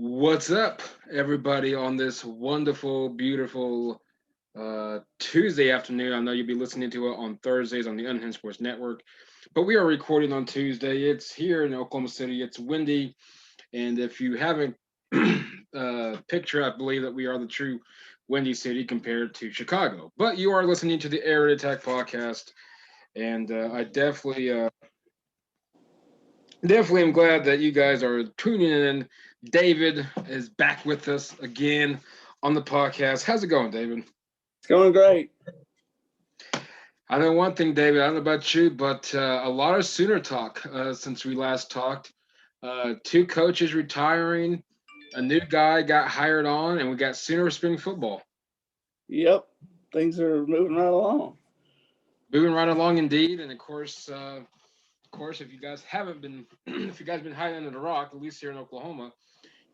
What's up, everybody, on this wonderful, beautiful Tuesday afternoon? I know you'll be listening to it on Thursdays on the Unhinged Sports Network, but we are recording on Tuesday. It's here in Oklahoma City. It's windy, and if you haven't pictured, I believe that we are the true windy city compared to Chicago. But you are listening to the Air Raid Attack podcast, and I definitely am glad that you guys are tuning in. David is back with us again on the podcast. How's it going, David? It's going great. I know one thing, David. I don't know about you, but a lot of Sooner talk since we last talked. Two coaches retiring, a new guy got hired on, and we got Sooner spring football. Yep, things are moving right along. Moving right along, indeed. And of course, if you guys haven't been, if you guys been hiding under the rock, at least here in Oklahoma,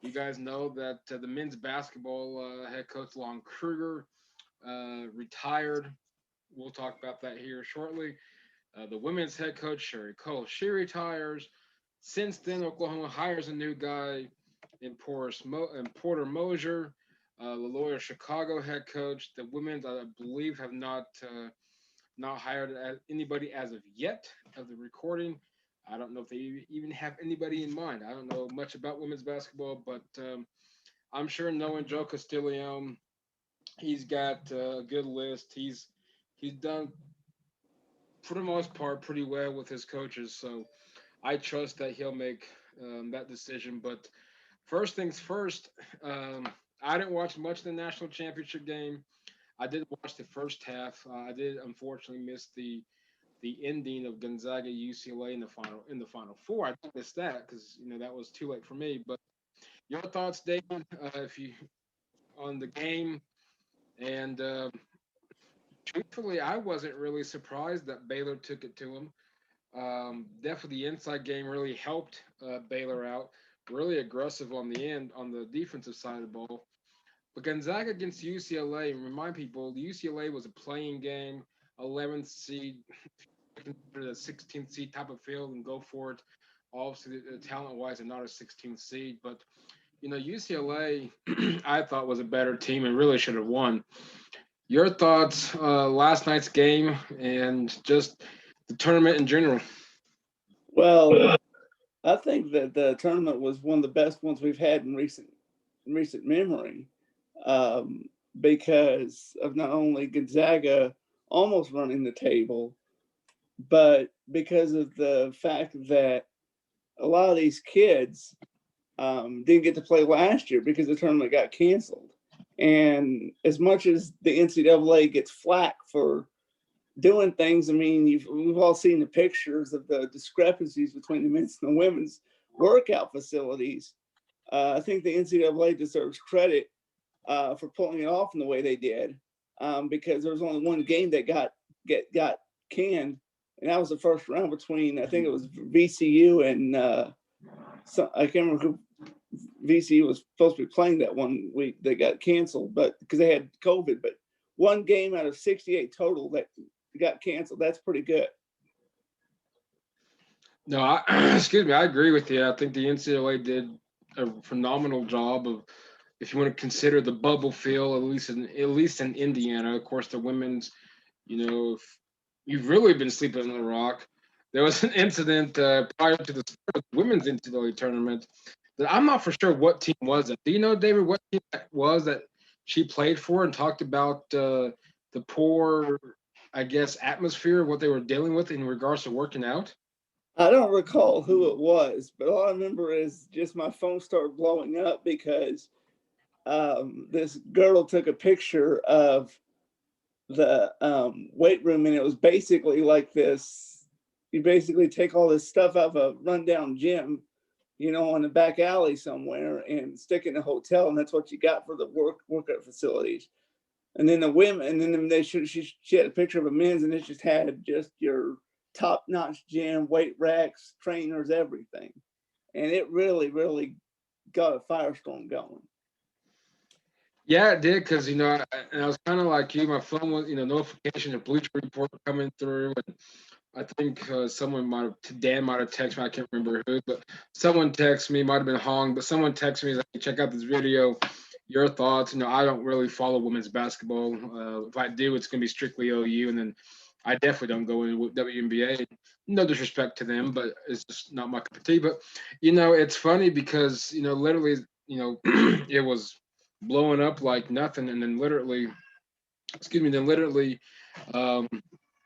you guys know that the men's basketball head coach Lon Kruger retired. We'll talk about that here shortly. The women's head coach Sherri Coale, she retires. Since then, Oklahoma hires a new guy in Porter Mosier, the Loyola Chicago head coach. The women's, I believe, have not hired anybody as of yet of the recording. I don't know if they even have anybody in mind. I don't know much about women's basketball, but I'm sure knowing Joe Castiglione, he's got a good list. He's done for the most part pretty well with his coaches, so I trust that he'll make that decision. But first things first, I didn't watch much of the national championship game. I did watch the first half. I did unfortunately miss the ending of Gonzaga UCLA in the final four. I did miss that because that was too late for me. But your thoughts, David, if you on the game, and truthfully, I wasn't really surprised that Baylor took it to him. Definitely, the inside game really helped Baylor out. Really aggressive on the end on the defensive side of the ball. But Gonzaga against UCLA, and remind people, UCLA was a playing game, 11th seed, the 16th seed type of field, and go for it. Obviously, talent-wise, they're not a 16th seed, but UCLA, I thought was a better team and really should have won. Your thoughts last night's game and just the tournament in general? Well, I think that the tournament was one of the best ones we've had in recent memory, because of not only Gonzaga almost running the table, but because of the fact that a lot of these kids didn't get to play last year because the tournament got canceled. And as much as the NCAA gets flack for doing things, I mean, we've all seen the pictures of the discrepancies between the men's and the women's workout facilities. I think the NCAA deserves credit for pulling it off in the way they did, because there was only one game that got canned, and that was the first round between, I think it was VCU and I can't remember who VCU was supposed to be playing that one week. They got canceled, but because they had COVID. But one game out of 68 total that got canceled. That's pretty good. No, excuse me. I agree with you. I think the NCAA did a phenomenal job of, if you want to consider the bubble feel, at least in Indiana. Of course, the women's, if you've really been sleeping on the rock. There was an incident prior to the start of the women's NCAA tournament that I'm not for sure what team was it. Do you know, David, what team that was that she played for, and talked about the poor, I guess, atmosphere, what they were dealing with in regards to working out? I don't recall who it was, but all I remember is just my phone started blowing up because this girl took a picture of the weight room, and it was basically like this. You basically take all this stuff out of a rundown gym, in the back alley somewhere, and stick it in a hotel, and that's what you got for the workout facilities. And then the women, and then she had a picture of a men's, and it just had just your top-notch gym, weight racks, trainers, everything. And it really, really got a firestorm going. Yeah, it did, because and I was kind of like you. My phone was, notification of Bleacher Report coming through, and I think someone might have, Dan might have texted me. I can't remember who, but someone texted me. Might have been Hong, but someone texted me. Like, check out this video. Your thoughts? I don't really follow women's basketball. If I do, it's going to be strictly OU, and then I definitely don't go into WNBA. No disrespect to them, but it's just not my cup of tea. But it's funny because literally, it was blowing up like nothing, and then literally, excuse me, then literally, um,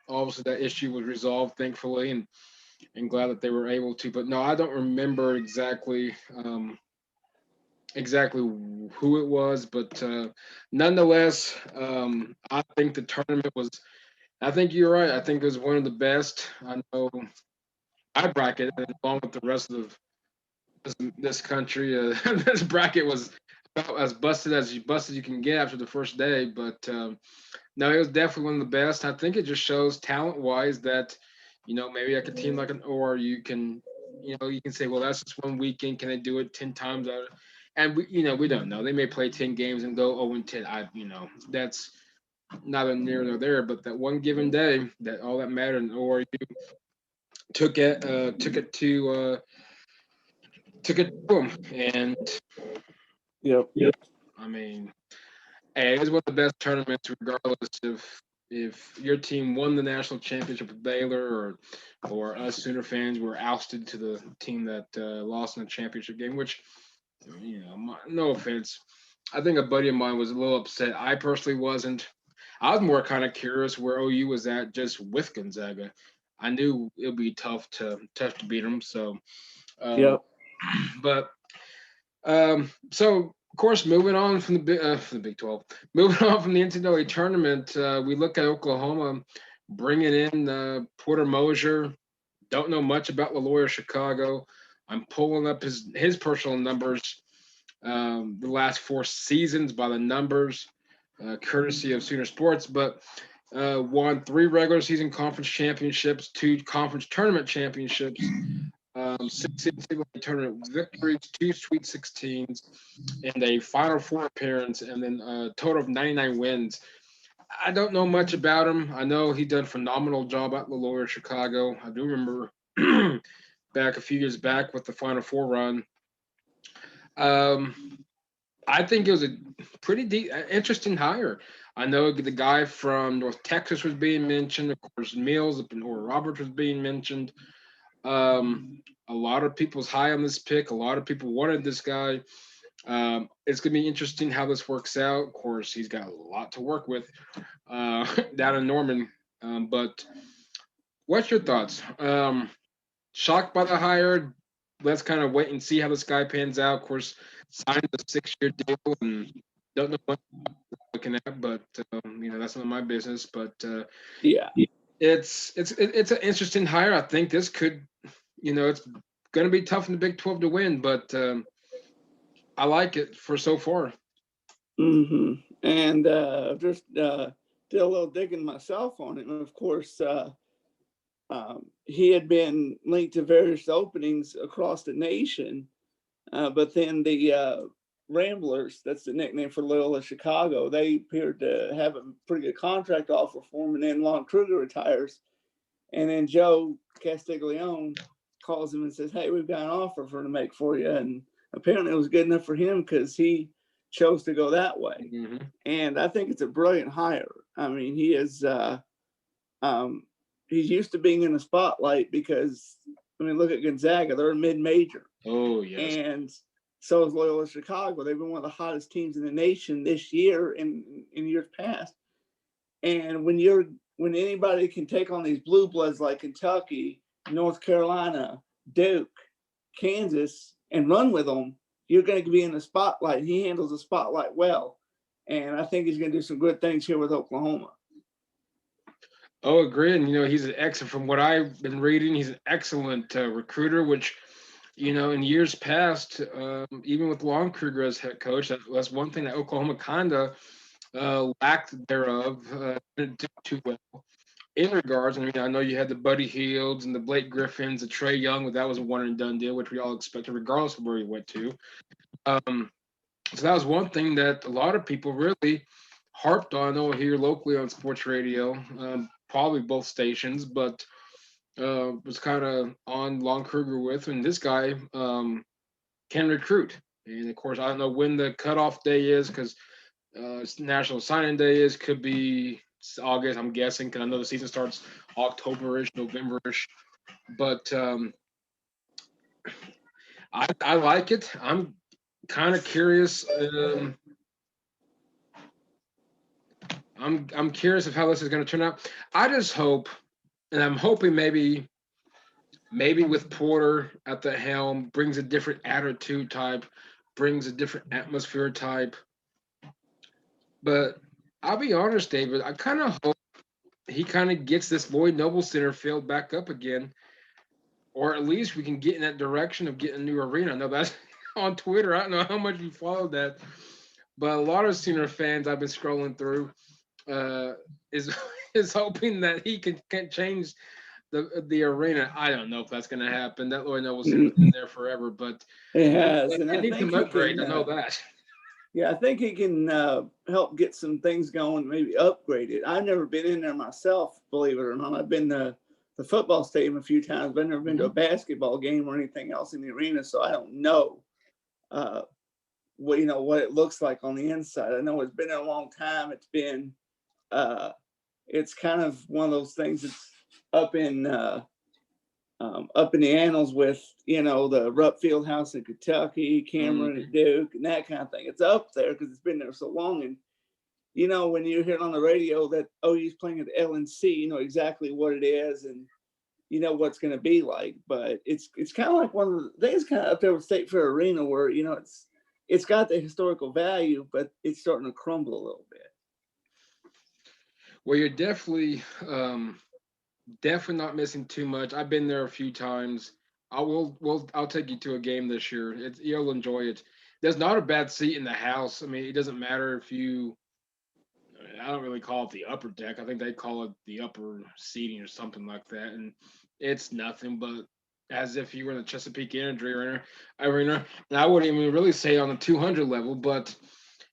obviously that issue was resolved, thankfully, and glad that they were able to. But no, I don't remember exactly who it was, but nonetheless, I think the tournament was. I think you're right. I think it was one of the best. I know I bracketed it along with the rest of this country. This bracket was about as busted you can get after the first day, but no, it was definitely one of the best. I think it just shows talent wise that maybe like a team like an or you can you can say, well, that's just one weekend. Can they do it 10 times out? And we don't know. They may play 10 games and go 0-10. That's neither near nor there. But that one given day, that all that mattered, or you took it to them. And Yep. I mean, hey, it was one of the best tournaments, regardless if your team won the national championship with Baylor, or us Sooner fans were ousted to the team that lost in the championship game. Which, no offense, I think a buddy of mine was a little upset. I personally wasn't. I was more kind of curious where OU was at just with Gonzaga. I knew it would be tough to beat them. So, um, Yep. but so of course, moving on from the Big 12, moving on from the NCAA tournament, we look at Oklahoma bringing in Porter Mosier. Don't know much about Loyola Chicago. I'm pulling up his personal numbers, the last 4 seasons by the numbers, courtesy of Sooner Sports, but won 3 regular season conference championships, 2 conference tournament championships, 6 tournament victories, 2 Sweet 16s, and a Final Four appearance, and then a total of 99 wins. I don't know much about him. I know he done a phenomenal job at Loyola Chicago. I do remember back a few years back with the Final Four run. Um, I think it was a pretty interesting hire. I know the guy from North Texas was being mentioned. Of course, Mills up in Oral Roberts was being mentioned. A lot of people's high on this pick. A lot of people wanted this guy. It's going to be interesting how this works out. Of course, he's got a lot to work with down in Norman. But what's your thoughts? Shocked by the hire? Let's kind of wait and see how this guy pans out. Of course, signed a 6-year deal and don't know what I'm looking at, but that's not my business. But Yeah. it's an interesting hire. I think this could, it's going to be tough in the Big 12 to win, but I like it for so far. And just did a little digging myself on it. And of course, he had been linked to various openings across the nation. But then the Ramblers, that's the nickname for Loyola Chicago, they appeared to have a pretty good contract offer for him. And then Lon Kruger retires. And then Joe Castiglione calls him and says, "Hey, we've got an offer for to make for you." And apparently it was good enough for him because he chose to go that way. Mm-hmm. And I think it's a brilliant hire. I mean, he is he's used to being in the spotlight because, I mean, look at Gonzaga. They're a mid-major. Oh, yes. And so is Loyola Chicago. They've been one of the hottest teams in the nation this year and in years past. And when anybody can take on these blue bloods like Kentucky, North Carolina, Duke, Kansas, and run with them, you're going to be in the spotlight. He handles the spotlight well. And I think he's going to do some good things here with Oklahoma. Oh, agree. And, he's an excellent, from what I've been reading, he's an excellent recruiter, which, in years past, even with Lon Kruger as head coach, that's one thing that Oklahoma kind of lacked thereof, didn't do too well in regards. I mean, I know you had the Buddy Hields and the Blake Griffins, the Trey Young, but that was a one and done deal, which we all expected, regardless of where he went to. So that was one thing that a lot of people really harped on over here locally on sports radio, probably both stations. But was kind of on Long Kruger with, and this guy can recruit. And of course, I don't know when the cutoff day is because National Signing Day is could be August. I'm guessing because I know the season starts October-ish, November-ish. But I like it. I'm kind of curious. I'm curious of how this is going to turn out. I just hope, and I'm hoping maybe with Porter at the helm brings a different attitude type, brings a different atmosphere type. But I'll be honest, David, I kind of hope he kind of gets this Lloyd Noble Center filled back up again, or at least we can get in that direction of getting a new arena. I know that's on Twitter. I don't know how much you followed that, but a lot of Sooner fans I've been scrolling through uh, is is hoping that he can change the arena. I don't know if that's going to happen. That Lloyd Noble Center's been there forever, but It has, and it I needs think some he upgrades. can. I know that. Yeah, I think he can help get some things going, maybe upgrade it. I've never been in there myself, believe it or not. I've been to the football stadium a few times, but I've never been to a Mhm. basketball game or anything else in the arena, so I don't know uh, what it looks like on the inside. I know it's been a long time. Uh, it's kind of one of those things that's up in uh, up in the annals with the Rupp Field House in Kentucky, Cameron Mhm. at Duke, and that kind of thing. It's up there because it's been there so long. And when you hear it on the radio that OU's playing at the LNC, you know exactly what it is and you know what's going to be like. But it's kind of like one of the things kind of up there with State Fair Arena where it's got the historical value, but it's starting to crumble a little bit. Well, you're definitely not missing too much. I've been there a few times. I'll take you to a game this year. You'll enjoy it. There's not a bad seat in the house. I mean, it doesn't matter if you. I don't really call it the upper deck. I think they call it the upper seating or something like that. And it's nothing but as if you were in the Chesapeake Energy Arena. And I wouldn't even really say on the 200 level, but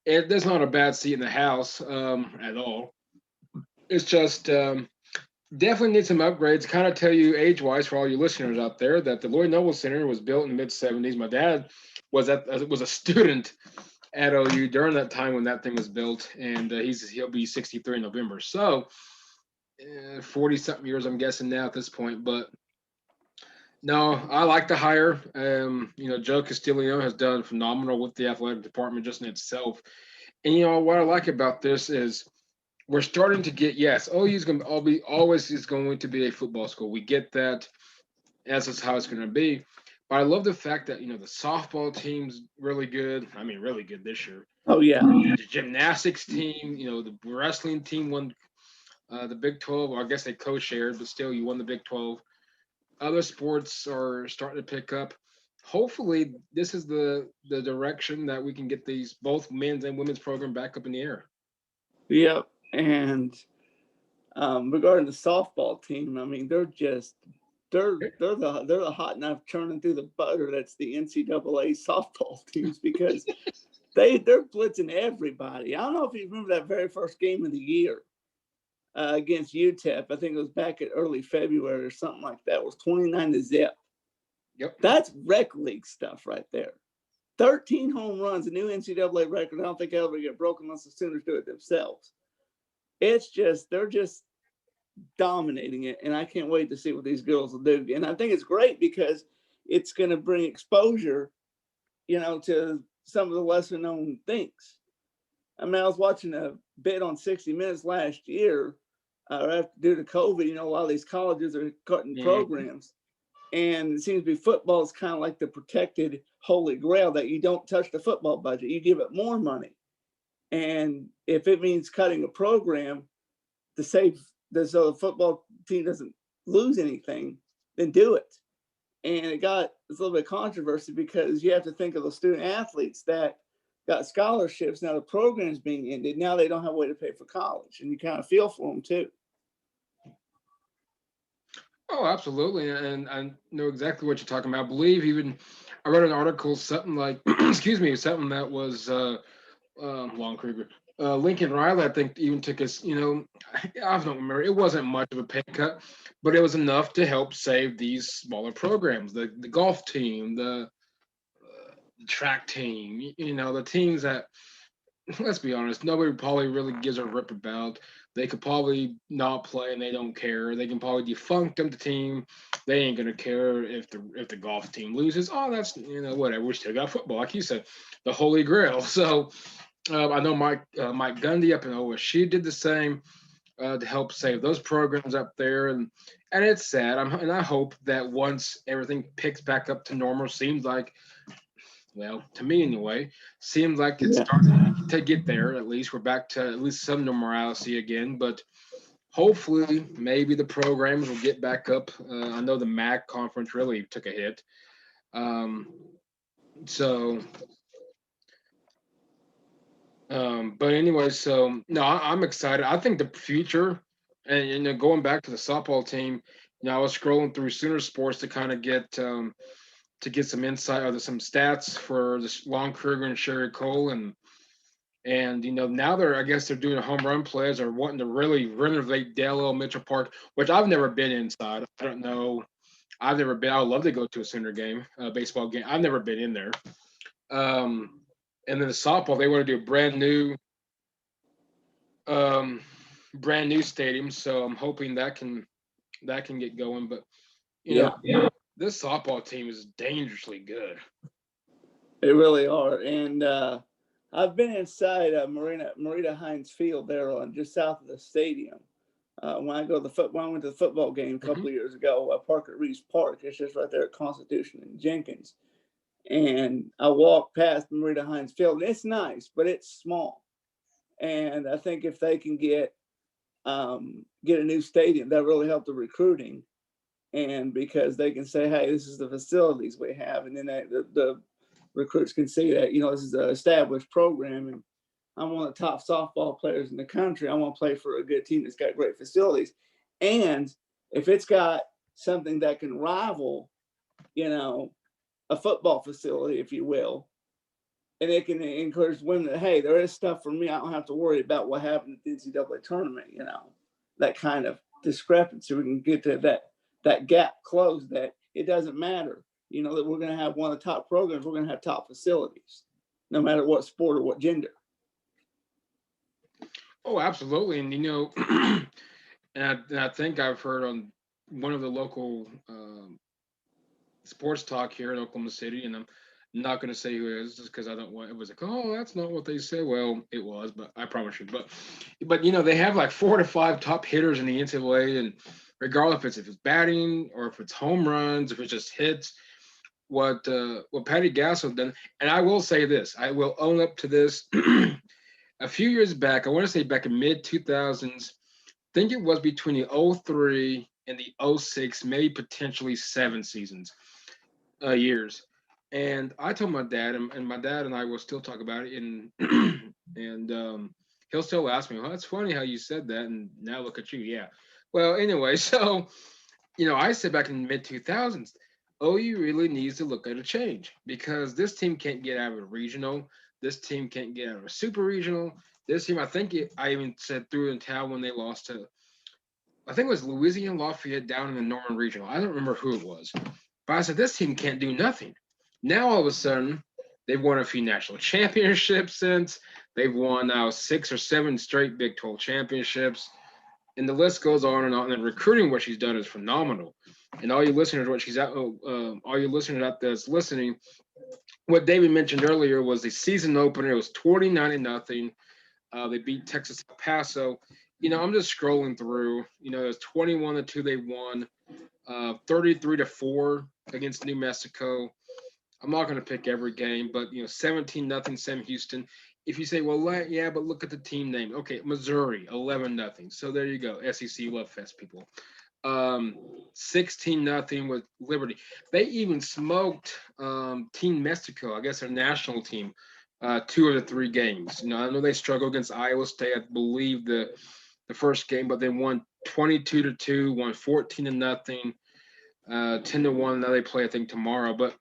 there's not a bad seat in the house at all. It's just definitely need some upgrades. Kind of tell you age wise for all you listeners out there that the Lloyd Noble Center was built in the mid 70s. My dad was a student at OU during that time when that thing was built, and he'll be 63 in November. So 40 something years, I'm guessing now at this point. But no, I like the hire. Joe Castillo has done phenomenal with the athletic department just in itself. And what I like about this is we're starting to get yes, OU's going to always is going to be a football school. We get that. That's how it's going to be. But I love the fact that the softball team's really good. I mean, really good this year. Oh yeah, The gymnastics team, the wrestling team won the Big 12. Or I guess they co-shared, but still, you won the Big 12. Other sports are starting to pick up. Hopefully, this is the direction that we can get these both men's and women's program back up in the air. yep. And regarding the softball team, I mean, they're the hot knife churning through the butter. That's the NCAA softball teams because they're blitzing everybody. I don't know if you remember that very first game of the year against UTEP. I think it was back in early February or something like that. It was 29-0. Yep. That's rec league stuff right there. 13 home runs, a new NCAA record. I don't think it'll ever get broken unless the Sooners do it themselves. They're just dominating it, and I can't wait to see what these girls will do. And I think it's great because it's going to bring exposure, to some of the lesser known things. I mean, I was watching a bit on 60 Minutes last year, due to COVID. A lot of these colleges are cutting Mhm. programs, and it seems to be football is kind of like the protected holy grail that you don't touch the football budget. You give it more money, and if it means cutting a program to save so the football team doesn't lose anything, then do it. And it's a little bit of controversy because you have to think of the student athletes that got scholarships. Now the program's being ended. Now they don't have a way to pay for college, and you kind of feel for them too. Oh, absolutely, and I know exactly what you're talking about. I believe even I read an article, something like, excuse me, something that was Long Kruger. Lincoln Riley, I think, even took us, I don't remember. It wasn't much of a pay cut, but it was enough to help save these smaller programs, the golf team, the track team, the teams that, let's be honest, nobody probably really gives a rip about. They could probably not play and they don't care. They can probably defunct them, the team. They ain't gonna care if the golf team loses. Oh, that's whatever. We still got football, like you said, the holy grail. So I know Mike Gundy up in OSU did the same to help save those programs up there, and it's sad. And I hope that once everything picks back up to normal, seems like, well, to me anyway, seems like it's Yeah. starting to get there. At least we're back to at least some normalcy again. But hopefully, maybe the programs will get back up. I know the MAC conference really took a hit. Um, so but anyway, so no, I'm excited. I think the future, and going back to the softball team, I was scrolling through Sooner Sports to get some insight or some stats for this Long Kruger and Sherri Coale, and now I guess they're doing home run plays or wanting to really renovate Dale Mitchell Park, which I've never been inside. I don't know. I've never been. I would love to go to a Sooner game, a baseball game. I've never been in there. Um, and then the softball, they want to do a um, brand new stadium. So I'm hoping that can get going. But Yeah, this softball team is dangerously good. they really are. And I've been inside Marita Hines Field there on just south of the stadium. When I went to the football game a couple Hmm. of years ago, I parked at Reese Park. It's just right there at Constitution and Jenkins. And I walked past Marita Hines Field, and it's nice, but it's small. And I think if they can get a new stadium, that really help the recruiting. And because they can say, hey, this is the facilities we have, and then the recruits can see that this is an established program, and I'm one of the top softball players in the country. I want to play for a good team that's got great facilities, and if it's got something that can rival, a football facility, if you will, and it can encourage women that, hey, there is stuff for me. I don't have to worry about what happened at the NCAA tournament. That kind of discrepancy. We can get to that gap closed. That it doesn't matter. That we're going to have one of the top programs. We're going to have top facilities, no matter what sport or what gender. Oh, absolutely. And and I think I've heard on one of the local sports talk here in Oklahoma City, and I'm not going to say who it is just because I don't want. It was like, oh, that's not what they said. Well, it was, but I promise you. But they have like 4 to 5 top hitters in the NCAA, and regardless if it's batting or if it's home runs, if it's just hits, what Patty Gasso done. And I will say this, I will own up to this. A few years back, I want to say back in mid 2000s, I think it was between the '03 and the '06, maybe potentially 7 seasons, years. And I told my dad, and my dad and I will still talk about it, and and he'll still ask me, "Well, that's funny how you said that." And now look at you, yeah. Well, anyway, so I said back in the mid 2000s, OU really needs to look at a change because this team can't get out of a regional. This team can't get out of a super regional. This team, I even said threw in towel when they lost to, I think it was Louisiana Lafayette down in the Norman Regional. I don't remember who it was. But I said, this team can't do nothing. Now all of a sudden, they've won a few national championships since. They've won now 6 or 7 straight Big 12 championships. And the list goes on and on. And recruiting, what she's done is phenomenal. And all you listeners, all you listeners out there that's listening, what David mentioned earlier was the season opener. It was 29-0. They beat Texas El Paso. I'm just scrolling through. It was 21-2 they won, 33-4 against New Mexico. I'm not going to pick every game, but 17-0 Sam Houston. If you say, well, yeah, but look at the team name. Okay, Missouri 11-0. So there you go, SEC Love Fest people. 16-0 with Liberty. They even smoked Team Mexico, I guess their national team, 2 of the 3 games. I know they struggled against Iowa State, I believe the first game, but they won 22-2, won 14-0, 10-1. Now they play, I think, tomorrow. But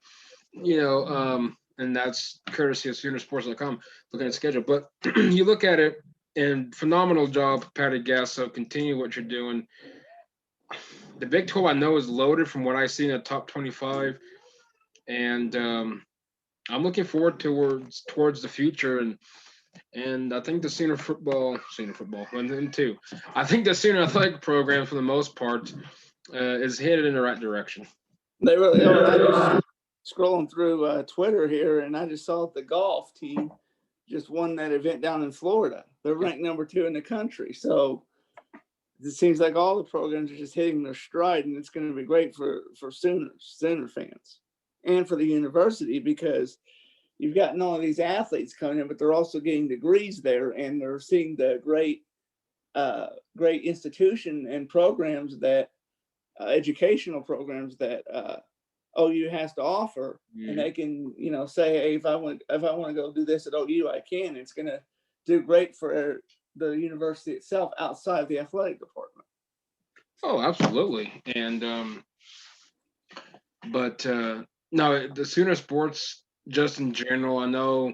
and that's courtesy of SoonerSports.com. Looking at the schedule, but you look at it, and phenomenal job, Patty Gasso. Continue what you're doing. The Big 12 I know is loaded from what I see in the top 25, and I'm looking forward towards the future, and I think the Sooner football, and them too. I think the Sooner athletic program, for the most part, is headed in the right direction. They really are. I just scrolling through Twitter here, and I just saw the golf team just won that event down in Florida. They're ranked number 2 in the country. So it seems like all the programs are just hitting their stride, and it's going to be great for Sooner fans and for the university, because you've got all of these athletes coming in, but they're also getting degrees there, and they're seeing the great institution and programs that educational programs that OU has to offer, and they can, say, hey, if I want to go do this at OU, I can. It's going to do great for the university itself outside of the athletic department. Oh, absolutely. And but no, the Sooner sports just in general. I know,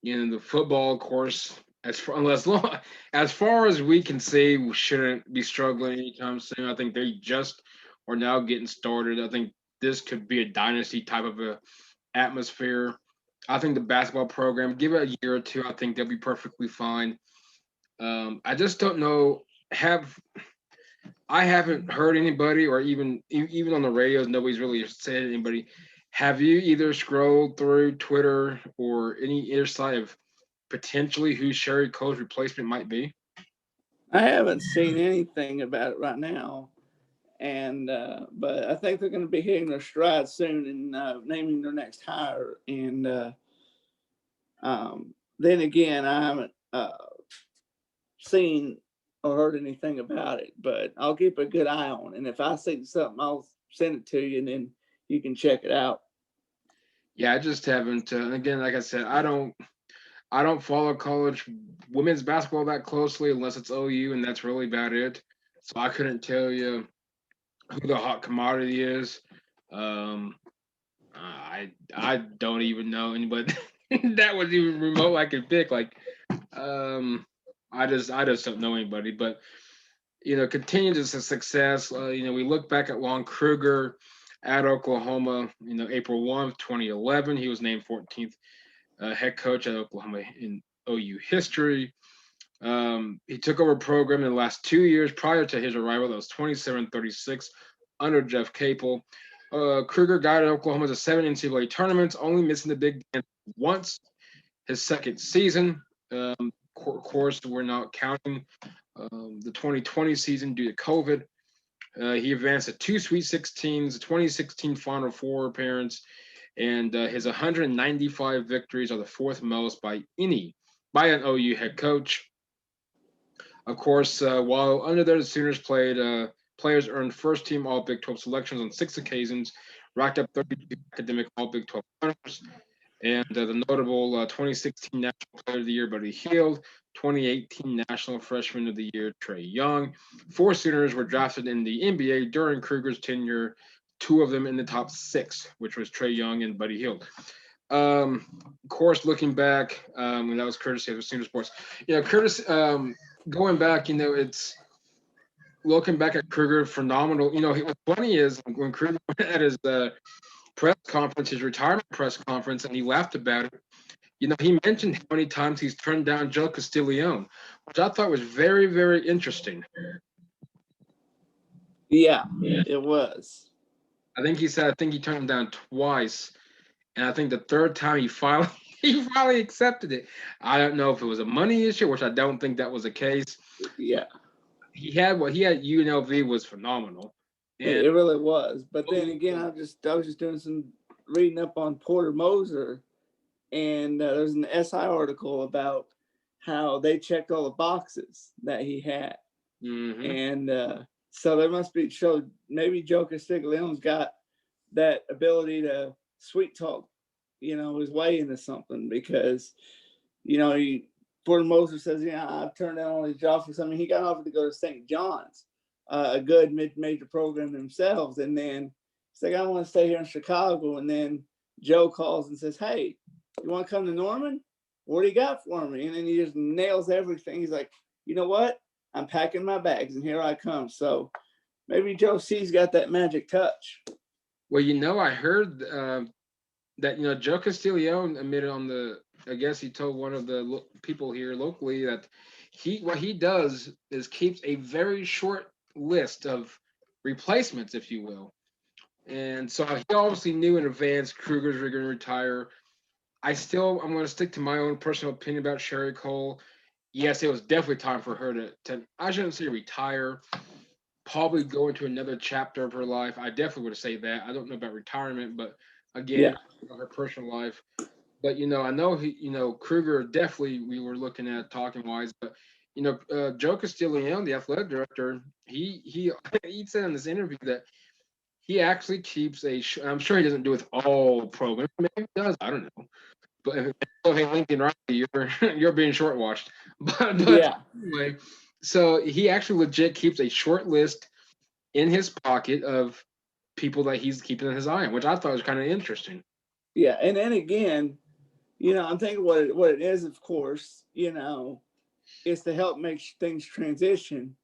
the football, of course, as far as we can see, we shouldn't be struggling anytime soon. I think they just are now getting started. I think this could be a dynasty type of a atmosphere. I think the basketball program, give it a year or two, I think they'll be perfectly fine. I just don't know. I haven't heard anybody, or even on the radios, nobody's really said anybody. Have you either scrolled through Twitter or any other side of potentially who Sherri Coale's replacement might be? I haven't seen anything about it right now, and but I think they're going to be hitting their stride soon and naming their next hire. And then again, I haven't seen or heard anything about it, but I'll keep a good eye on it. And if I see something, I'll send it to you, and then you can check it out. Yeah, I just haven't. Again, like I said, I don't follow college women's basketball that closely unless it's OU, and that's really about it. So I couldn't tell you who the hot commodity is. Um, I don't even know anybody that was even remote I could pick. Like, I just don't know anybody. But continues as a success. We look back at Lon Kruger at Oklahoma. April 1, 2011, he was named 14th head coach at Oklahoma in OU history. He took over a program in the last 2 years prior to his arrival. That was 27-36 under Jeff Capel. Kruger guided Oklahoma to 7 NCAA tournaments, only missing the Big Ten once his second season. Of course, we're not counting the 2020 season due to COVID. He advanced to 2 Sweet 16s, 2016 Final Four appearance, and his 195 victories are the 4th most by an OU head coach. Of course, while under there, the Sooners players earned first-team All Big 12 selections on 6 occasions, racked up 32 academic All Big 12 honors, and the notable 2016 National Player of the Year, Buddy Hield, 2018 National Freshman of the Year, Trae Young. 4 Sooners were drafted in the NBA during Kruger's tenure, 2 of them in the top 6, which was Trae Young and Buddy Hield. Of course, looking back, and that was courtesy of Sooner Sports. Going back, it's looking back at Kruger, phenomenal. What's funny is when Kruger went at his press conference, his retirement press conference, and he laughed about it. He mentioned how many times he's turned down Joe Castiglione, which I thought was very, very interesting. Yeah, it was. I think he turned him down twice, and I think the third time he finally accepted it. I don't know if it was a money issue, which I don't think that was the case. Yeah, he had UNLV was phenomenal. It really was. But then again, I was just doing some reading up on Porter Moser, and there's an SI article about how they checked all the boxes that he had. Mm-hmm. And so there must be, maybe Joe Castiglione's got that ability to sweet talk, his way into something, because, Porter Moser says, I've turned down all these offers. I mean, he got offered to go to St. John's, a good mid-major program themselves. And then he's like, I want to stay here in Chicago. And then Joe calls and says, hey, You want to come to Norman? What do you got for me? And then he just nails everything. He's like, you know what? I'm packing my bags, and here I come. So maybe Joe C's got that magic touch. Well, I heard that Joe Castillo admitted on the. I guess he told one of the people here locally that what he does is keeps a very short list of replacements, if you will. And so he obviously knew in advance Kruger's going to retire. I'm going to stick to my own personal opinion about Sherri Coale. Yes, it was definitely time for her to I shouldn't say retire, probably go into another chapter of her life. I definitely would say that. I don't know about retirement, but again, Yeah. her personal life. But I know Kruger definitely we were looking at talking wise, but Joe Castillo, the athletic director, he he said in this interview that he actually keeps I'm sure he doesn't do it with all programs. Maybe he does. I don't know. But hey, Lincoln Riley, you're being short washed. But Yeah. anyway, so he actually legit keeps a short list in his pocket of people that he's keeping his eye on, which I thought was kind of interesting. Yeah. And then again, I'm thinking what it is, of course, is to help make things transition.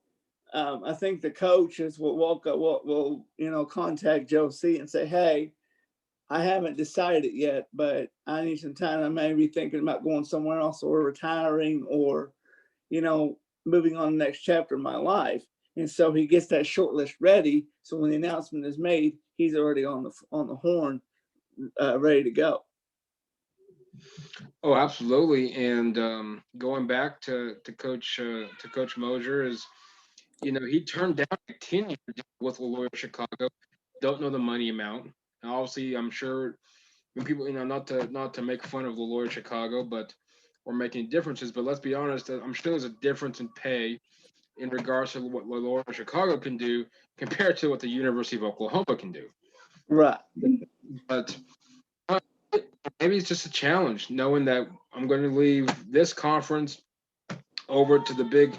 I think the coaches will walk up, will contact Joe C and say, hey, I haven't decided yet, but I need some time. I may be thinking about going somewhere else or retiring or, moving on to the next chapter of my life. And so he gets that short list ready. So when the announcement is made, he's already on the horn, ready to go. Oh, absolutely. And going back to Coach Mosier is, he turned down a 10-year deal with Loyola Chicago. Don't know the money amount. And obviously, I'm sure when people, not to make fun of Loyola Chicago, but or making differences. But let's be honest, I'm sure there's a difference in pay in regards to what Loyola Chicago can do compared to what the University of Oklahoma can do. Right. But uh, maybe it's just a challenge, knowing that I'm going to leave this conference over to the Big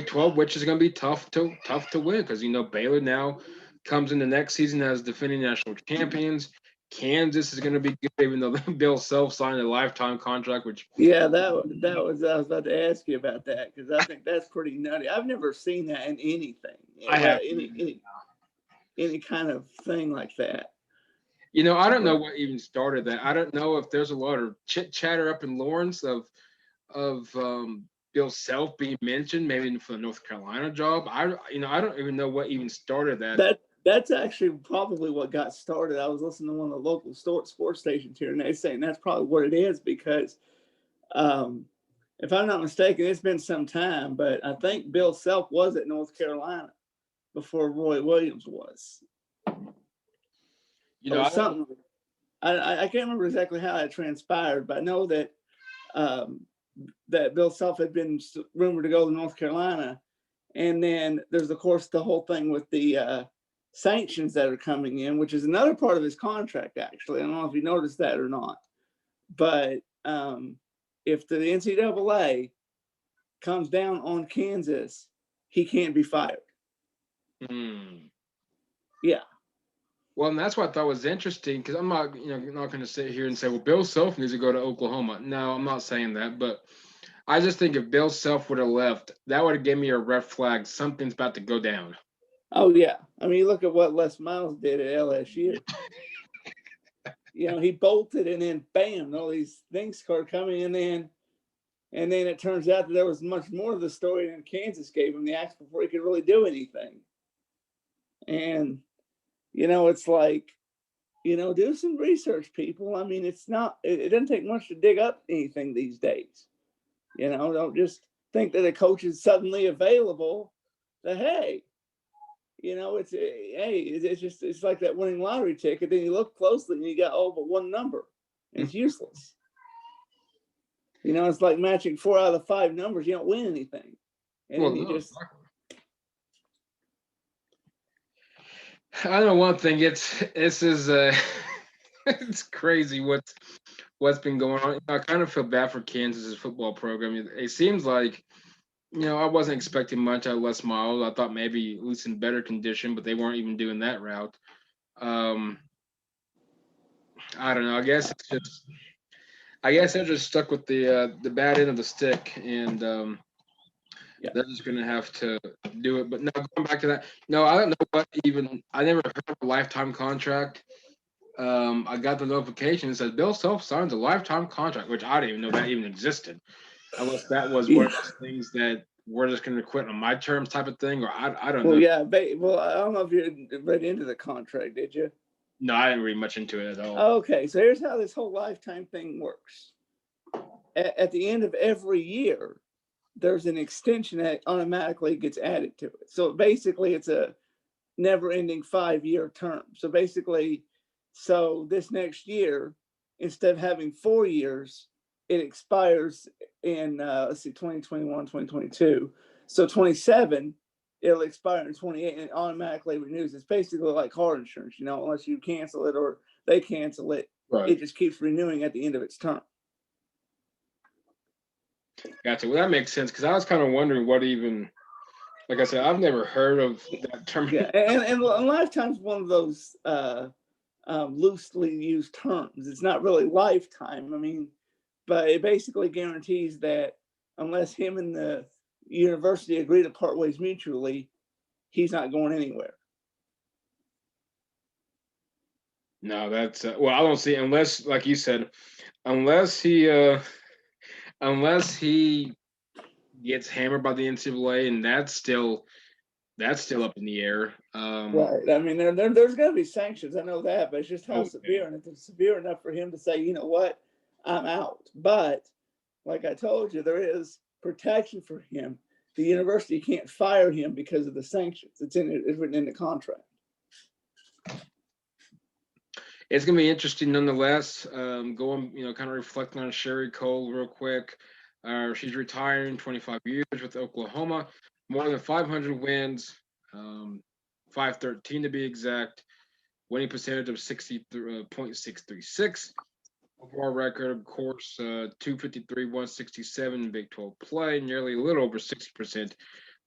12, which is going to be tough to win because Baylor now comes in the next season as defending national champions. Kansas is going to be good, even though Bill Self signed a lifetime contract, which Yeah, that was I was about to ask you about that because I think that's pretty nutty. I've never seen that in anything, I have. any kind of thing like that. I don't know what even started that. I don't know if there's a lot of chit chatter up in Lawrence of Bill Self being mentioned, maybe for the North Carolina job. I don't even know what even started that. That's actually probably what got started. I was listening to one of the local sports stations here, and they're saying that's probably what it is because, if I'm not mistaken, it's been some time, but I think Bill Self was at North Carolina before Roy Williams was, or I don't. something. I can't remember exactly how that transpired, but I know that that Bill Self had been rumored to go to North Carolina, and then there's of course the whole thing with the sanctions that are coming in, which is another part of his contract. Actually, I don't know if you noticed that or not, but if the NCAA comes down on Kansas, he can't be fired. Yeah. Well, and that's what I thought was interesting because I'm not going to sit here and say, well, Bill Self needs to go to Oklahoma. No, I'm not saying that, but I just think if Bill Self would have left, that would have given me a red flag. Something's about to go down. Oh yeah. I mean, look at what Les Miles did at LSU. He bolted and then bam, all these things started coming in, and then it turns out that there was much more of the story than Kansas gave him the axe before he could really do anything. And it's like, do some research, people. I mean, it doesn't take much to dig up anything these days. Don't just think that a coach is suddenly available. That it's like that winning lottery ticket. Then you look closely and you got all but one number, and it's useless. It's like matching 4 out of 5 numbers. You don't win anything, and then you just. I know one thing. This is it's crazy what's been going on. I kind of feel bad for Kansas's football program. It seems like I wasn't expecting much out of Les Miles. I thought maybe at least in better condition, but they weren't even doing that route. I don't know. I guess it's just I guess they're just stuck with the bad end of the stick, and Yeah. they're just gonna have to do it. But no, going back to that, no, I don't know what even. I never heard of a lifetime contract. I got the notification that says Bill Self signs a lifetime contract, which I didn't even know that even existed, unless that was one Yeah. of those things that we're just gonna quit on my terms type of thing, or I don't Well, know. yeah. Well, I don't know if you read into the contract, did you? No, I didn't read much into it at all. Okay, so here's how this whole lifetime thing works. At the end of every year, there's an extension that automatically gets added to it. So basically, it's a never-ending 5-year term. So basically, so this next year, instead of having 4 years, it expires in let's see, 2021, 2022. So 27, it'll expire in 28, and it automatically renews. It's basically like car insurance, unless you cancel it or they cancel it, Right. it just keeps renewing at the end of its term. Gotcha. Well, that makes sense because I was kind of wondering what even. Like I said, I've never heard of that term. Yeah, and lifetime's one of those loosely used terms. It's not really lifetime. I mean, but it basically guarantees that unless him and the university agree to part ways mutually, he's not going anywhere. No, that's well, I don't see unless, like you said, unless he unless he gets hammered by the NCAA, and that's still up in the air. Right. I mean, there's going to be sanctions. I know that, but it's just how Oh, severe. And if it's severe enough for him to say, you know what, I'm out. But like I told you, there is protection for him. The university can't fire him because of the sanctions. It's written in the contract. it's gonna be interesting nonetheless. Going, kind of reflecting on Sherri Coale real quick. She's retiring, 25 years with Oklahoma, more than 500 wins, 513 to be exact, winning percentage of 60.636. Overall record, of course, 253, 167 Big 12 play, nearly a little over 60%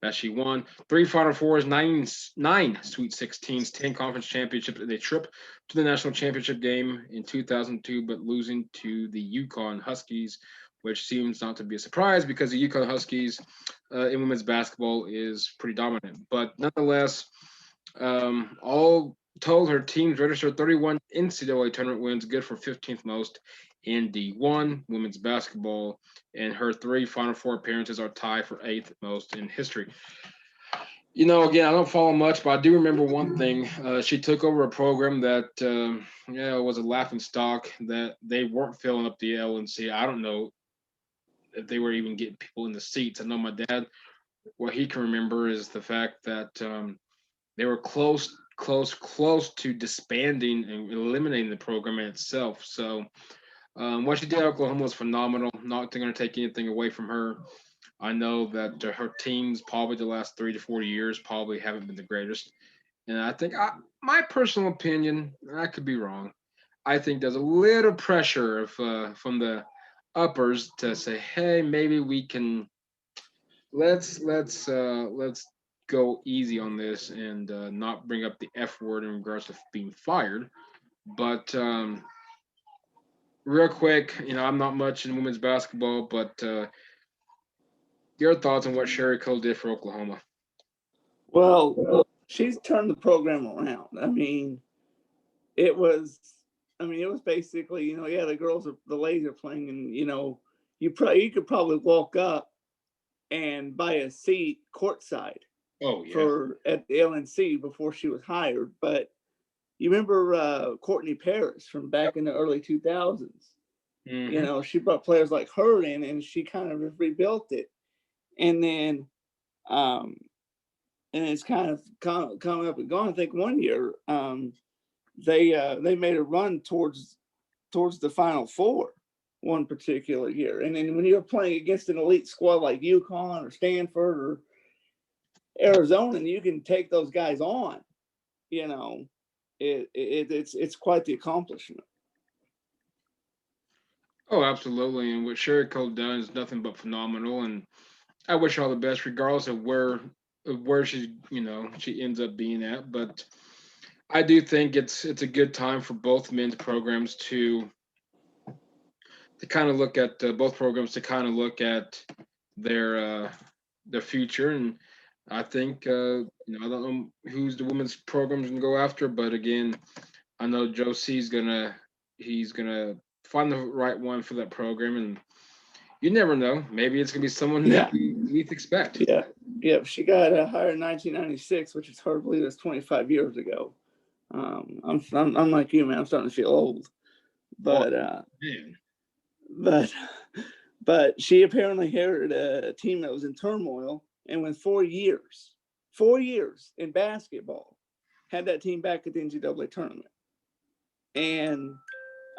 that she won. 3 Final Fours, nine Sweet 16s, 10 conference championships, and a trip to the national championship game in 2002, but losing to the UConn Huskies, which seems not to be a surprise because the UConn Huskies in women's basketball is pretty dominant. But nonetheless, all told, her teams registered 31 NCAA tournament wins, good for 15th most in D1 women's basketball, and her 3 Final Four appearances are tied for 8th most in history. Again, I don't follow much, but I do remember one thing. She took over a program that, was a laughing stock, that they weren't filling up the LNC. I don't know if they were even getting people in the seats. I know my dad, what he can remember is the fact that they were close to disbanding and eliminating the program in itself. So what she did at Oklahoma was phenomenal. Not going to take anything away from her. I know that her teams probably the last 3 to 4 years probably haven't been the greatest. And I think my personal opinion, and I could be wrong, I think there's a little pressure from the uppers to say, hey, maybe we can let's go easy on this and not bring up the F word in regards to being fired. But real quick, I'm not much in women's basketball, but your thoughts on what Sherri Coale did for Oklahoma? Well, she's turned the program around. It was, it was basically, yeah, the ladies are playing, and you could probably walk up and buy a seat courtside Oh yeah. for at the LNC before she was hired. But you remember Courtney Paris from back in the early 2000s? Mm-hmm. She brought players like her in, and she kind of rebuilt it. And then, and it's kind of coming up and gone. I think one year they made a run towards the Final Four one particular year. And then when you're playing against an elite squad like UConn or Stanford or Arizona, and you can take those guys on, it's quite the accomplishment. Oh, absolutely. And what Sherri Coale done is nothing but phenomenal. And I wish her all the best, regardless of where she ends up being at. But I do think it's a good time for both men's programs to to kind of look at both programs to kind of look at their uh, their future. And I think I don't know who's the women's programs gonna go after, but again, I know Joe C's gonna he's gonna find the right one for that program, and you never know. Maybe it's gonna be someone that Yeah, we least expect. yeah, yeah. She got hired in 1996, which is hard to believe that's 25 years ago. I'm like you, man. I'm starting to feel old, Oh but man, but but she apparently inherited a team that was in turmoil, and went 4 years in basketball, had that team back at the NCAA tournament. And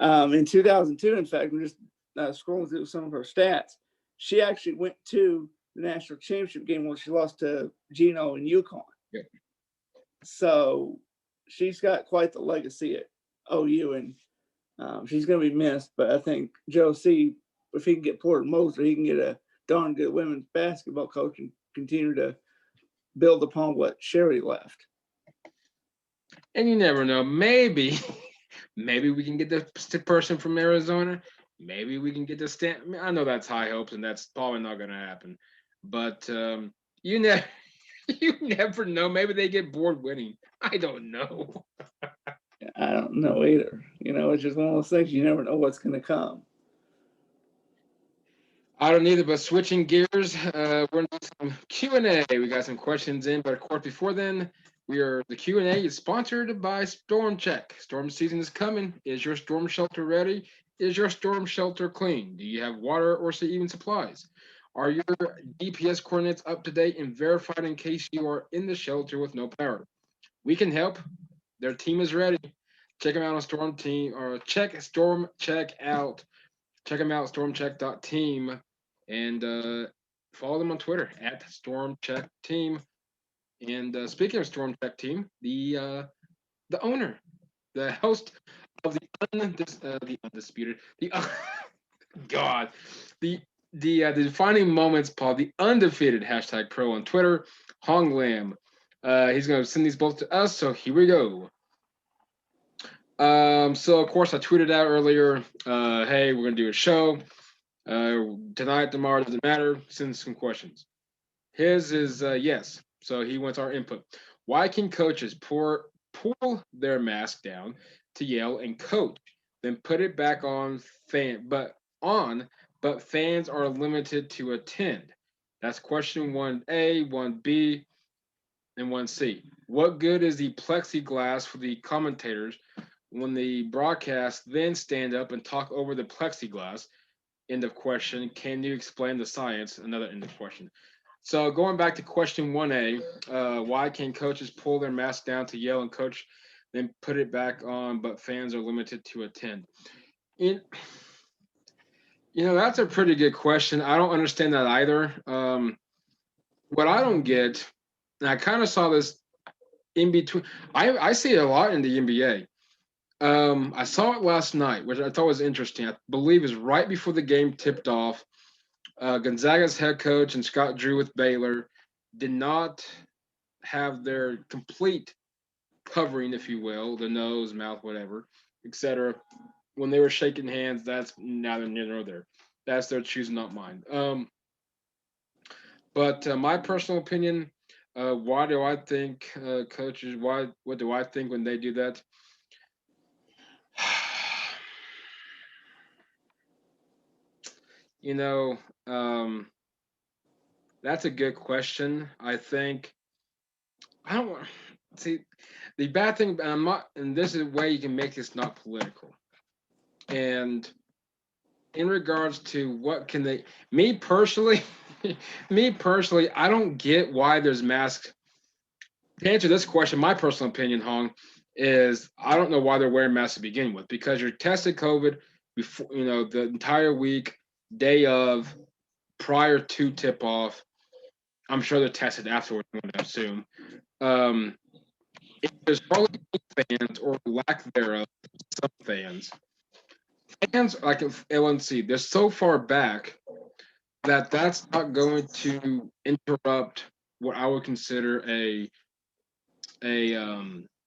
in 2002, in fact, I'm just scrolling through some of her stats. She actually went to the national championship game where she lost to Gino and UConn. yeah. So she's got quite the legacy at OU, and she's going to be missed. But I think Joe C, if he can get Porter Moser, he can get a darn good women's basketball coach and continue to build upon what Sherri left. And you never know. Maybe, maybe we can get the person from Arizona. Maybe we can get the stand. I, mean, I know that's high hopes, and that's probably not going to happen. But you never, you never know. Maybe they get bored winning. I don't know. I don't know either. It's just one of those things. You never know what's going to come. I don't either. But switching gears, we're on some Q and A. We got some questions in, but of course, before then, the Q and A is sponsored by Storm Check. Storm season is coming. Is your storm shelter ready? Is your storm shelter clean? Do you have water or even supplies? Are your GPS coordinates up to date and verified in case you are in the shelter with no power? We can help. Their team is ready. Check them out on Storm Team or check Storm Check out. Check them out, stormcheck.team, and follow them on Twitter at stormcheckteam. And speaking of stormcheck team, the owner, the host of the undisputed, God, the the defining moments, Paul, the undefeated hashtag pro on Twitter, Hong Lam. He's gonna send these both to us, so here we go. So of course I tweeted out earlier, hey, we're gonna do a show. Tonight, tomorrow, doesn't matter. Send some questions. His is yes. So he wants our input. Why can coaches pull their mask down to yell and coach, then put it back but fans are limited to attend? That's question 1A, 1B, and 1C. What good is the plexiglass for the commentators when the broadcast then stand up and talk over the plexiglass? End of question. Can you explain the science? Another end of question. So going back to question 1A, why can coaches pull their mask down to yell and coach, then put it back on, but fans are limited to attend? In, that's a pretty good question. I don't understand that either. What I don't get, and I kind of saw this in between. I see it a lot in the NBA. I saw it last night, which I thought was interesting. I believe is right before the game tipped off. Gonzaga's head coach and Scott Drew with Baylor did not have their complete covering, if you will, the nose, mouth, whatever, etc. When they were shaking hands, that's neither near nor there. That's their choosing, not mine. But my personal opinion, why do I think coaches? Why? What do I think when they do that? you know, um, that's a good question. I think I don't want see the bad thing. And I'm not, and this is a way you can make this not political. And in regards to what can they, me personally, me personally, I don't get why there's masks. To answer this question, my personal opinion, Hong, is I don't know why they're wearing masks to begin with because you're tested COVID before, the entire week, day of, prior to tip off. I'm sure they're tested afterwards, I'm going to assume. Um, if there's probably fans or lack thereof, some fans like if LNC, they're so far back that that's not going to interrupt what I would consider a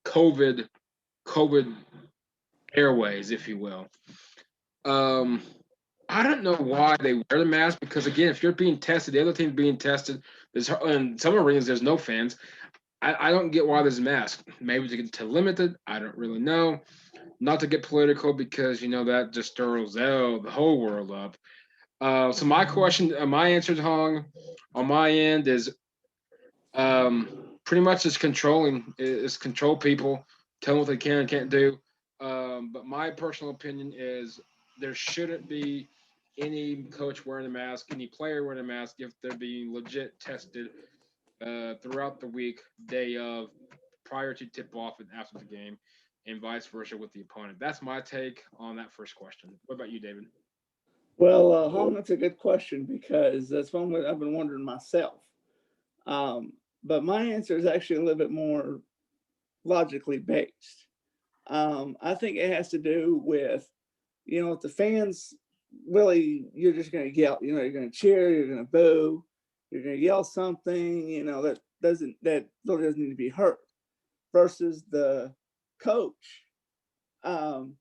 COVID airways, if you will. Um, I don't know why they wear the mask because again, if you're being tested, the other team's being tested. There's in some arenas there's no fans. I don't get why there's a mask. Maybe to limit it. I don't really know. Not to get political because you know that just stirs the whole world up. So my question, my answer, Hong, on my end is pretty much is controlling, is control people, tell them what they can and can't do. But my personal opinion is there shouldn't be any coach wearing a mask, any player wearing a mask if they're being legit tested throughout the week, day of, prior to tip off and after the game, and vice versa with the opponent. That's my take on that first question. What about you, David? Well, Hong, that's a good question because that's one that I've been wondering myself. Um, but my answer is actually a little bit more logically based. I think it has to do with, if the fans really, you're just going to yell, you're going to cheer, you're going to boo, you're going to yell something, that really doesn't need to be heard. Versus the coach um,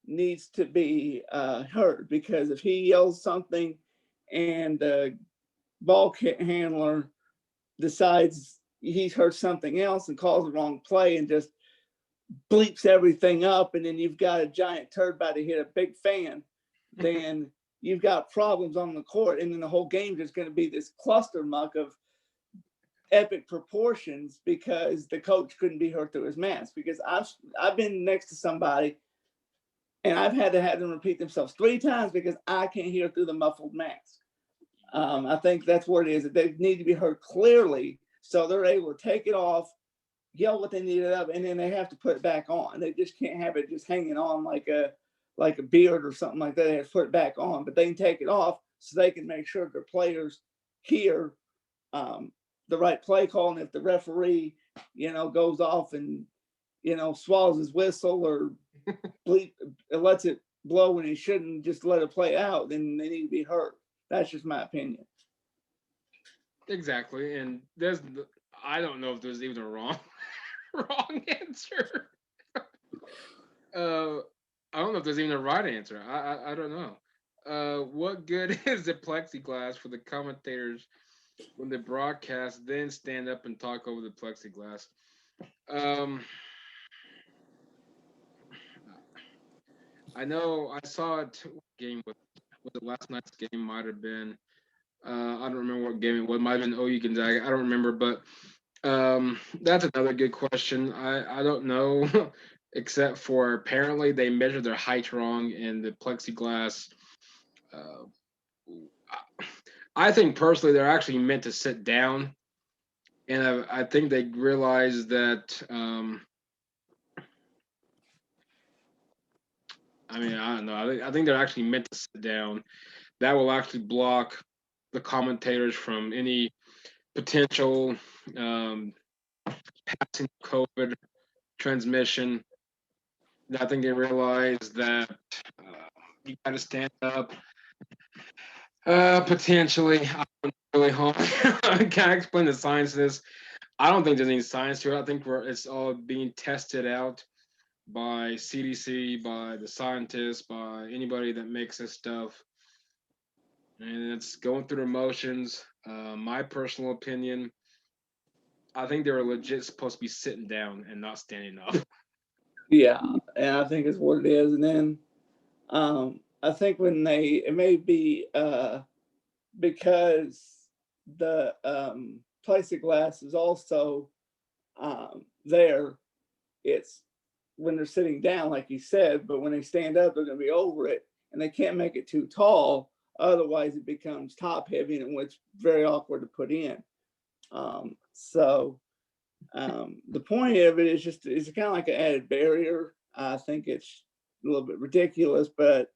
needs to be heard because if he yells something and the ball handler decides he's heard something else and calls the wrong play and just bleeps everything up, and then you've got a giant turd about to hit a big fan, then you've got problems on the court, and then the whole game is going to be this cluster muck of epic proportions because the coach couldn't be heard through his mask. Because I've been next to somebody and I've had to have them repeat themselves 3 times because I can't hear through the muffled mask. I think that's what it is. That they need to be heard clearly, so they're able to take it off, yell what they needed up, and then they have to put it back on. They just can't have it just hanging on like a beard or something like that. They have to put it back on, but they can take it off so they can make sure their players hear um, the right play call. And if the referee, goes off and swallows his whistle or bleep, lets it blow when he shouldn't, just let it play out, then they need to be heard. That's just my opinion. Exactly, and I don't know if there's even a wrong wrong answer. Uh, I don't know if there's even a right answer. I don't know. What good is the plexiglass for the commentators when the broadcast then stand up and talk over the plexiglass? Um, I know I saw a game was it last night's game might have been I don't remember what game it was. Might have been OU Gonzaga. I don't remember, but that's another good question. I don't know, except for apparently they measured their height wrong in the plexiglass. Uh, I think personally they're actually meant to sit down, and I think they realized that. I mean, I don't know. I think they're actually meant to sit down. That will actually block the commentators from any potential um, passing COVID transmission. I think they realized that you got to stand up. Potentially, I don't really hope. I can't explain the science of this. I don't think there's any science to it. I think it's all being tested out by CDC, by the scientists, by anybody that makes this stuff, and it's going through the motions. My personal opinion, I think they were legit supposed to be sitting down and not standing up. Yeah, and I think it's what it is. And then I think when it may be because the plexiglass is also there. It's when they're sitting down, like you said, but when they stand up, they're going to be over it, and they can't make it too tall. Otherwise, it becomes top heavy, and it's very awkward to put in. So the point of it is just it's kind of like an added barrier. I think it's a little bit ridiculous, but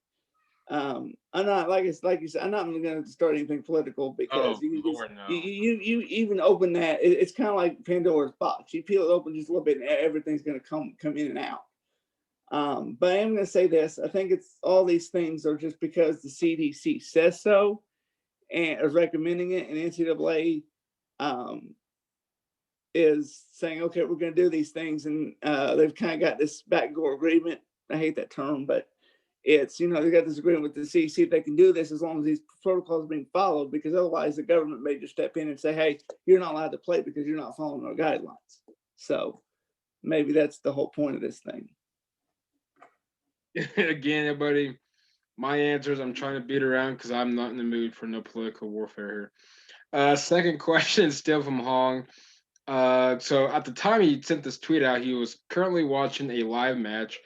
I'm not like you said. I'm not going to start anything political because Oh you can just Lord, no. you even open that. It's kind of like Pandora's box. You peel it open just a little bit, and everything's going to come in and out. But I am going to say this. I think it's all these things are just because the CDC says so and is recommending it, and NCAA um, is saying, okay, we're going to do these things, and they've kind of got this backdoor agreement. I hate that term, but it's, they got this agreement with the CDC if they can do this as long as these protocols are being followed, because otherwise the government may just step in and say, hey, you're not allowed to play because you're not following our guidelines. So maybe that's the whole point of this thing. Again, everybody, my answers, I'm trying to beat around because I'm not in the mood for no political warfare here. Second question, still from Hong. So at the time he sent this tweet out, he was currently watching a live match.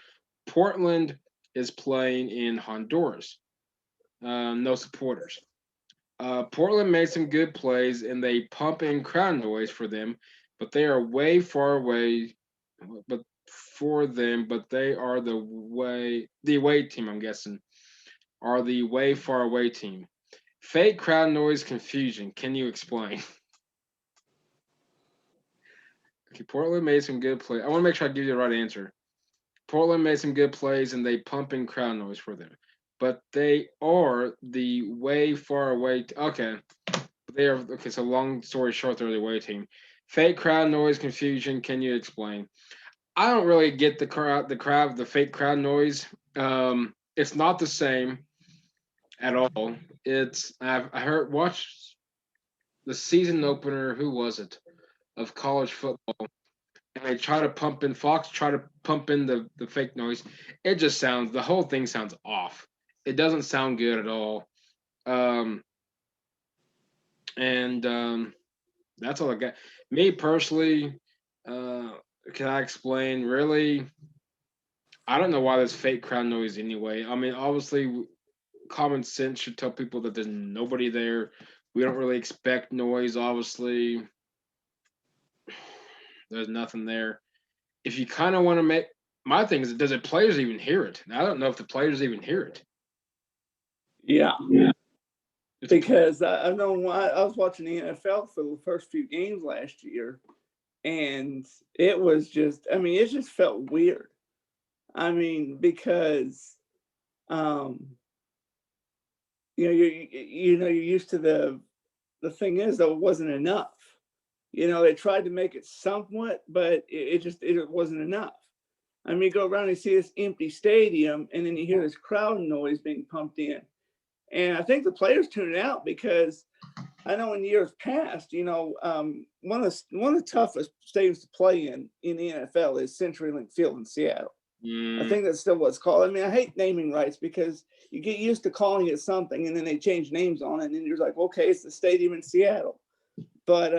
Portland is playing in Honduras. No supporters. Portland made some good plays and they pump in crowd noise for them, but they are way far away. But for them, but they are the away team. I'm guessing are the way far away team. Fake crowd noise confusion. Can you explain? Okay, Portland made some good plays. I want to make sure I give you the right answer. Portland made some good plays and they pump in crowd noise for them. But they are the way far away. Okay. They are okay. So long story short, they're the away team. Fake crowd noise confusion. Can you explain? I don't really get the fake crowd noise. It's not the same at all. I heard watch the season opener. Who was it of college football? And they try to pump in Fox, try to pump in the fake noise. It just sounds the whole thing sounds off. It doesn't sound good at all. Um, and That's all I got. Me personally, can I explain? Really, I don't know why there's fake crowd noise anyway. I mean, obviously, common sense should tell people that there's nobody there. We don't really expect noise. Obviously, there's nothing there. If you kind of want to make my thing is, does the players even hear it? I don't know if the players even hear it. Yeah. Because I know I was watching the NFL for the first few games last year, and it was just, it just felt weird. Because, you're used to the thing is, though, it wasn't enough. They tried to make it somewhat, but it wasn't enough. You go around and see this empty stadium, and then you hear this crowd noise being pumped in. And I think the players tuned out because I know in years past, one of the toughest stadiums to play in the NFL is CenturyLink Field in Seattle. I think that's still what it's called. I hate naming rights because you get used to calling it something and then they change names on it, and then you're like, okay, it's the stadium in Seattle. But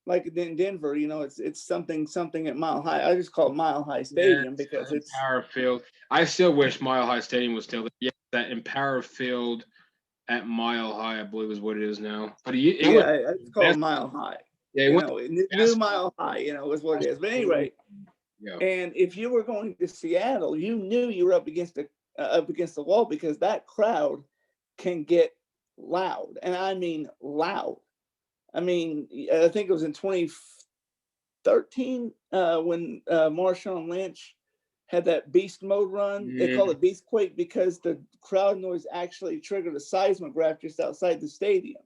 like in Denver, it's something at Mile High. I just call it Mile High Stadium because it's Empower Field. I still wish Mile High Stadium was still there. Yeah, that Empower Field at Mile High, I believe, is what it is now. But I just call it Mile High. Yeah, new Mile High, is what it is. But anyway, yeah. And if you were going to Seattle, you knew you were up against the wall because that crowd can get loud, and I mean loud. I think it was in 2013 when Marshawn Lynch had that beast mode run. Yeah. They call it Beast Quake because the crowd noise actually triggered a seismograph just outside the stadium.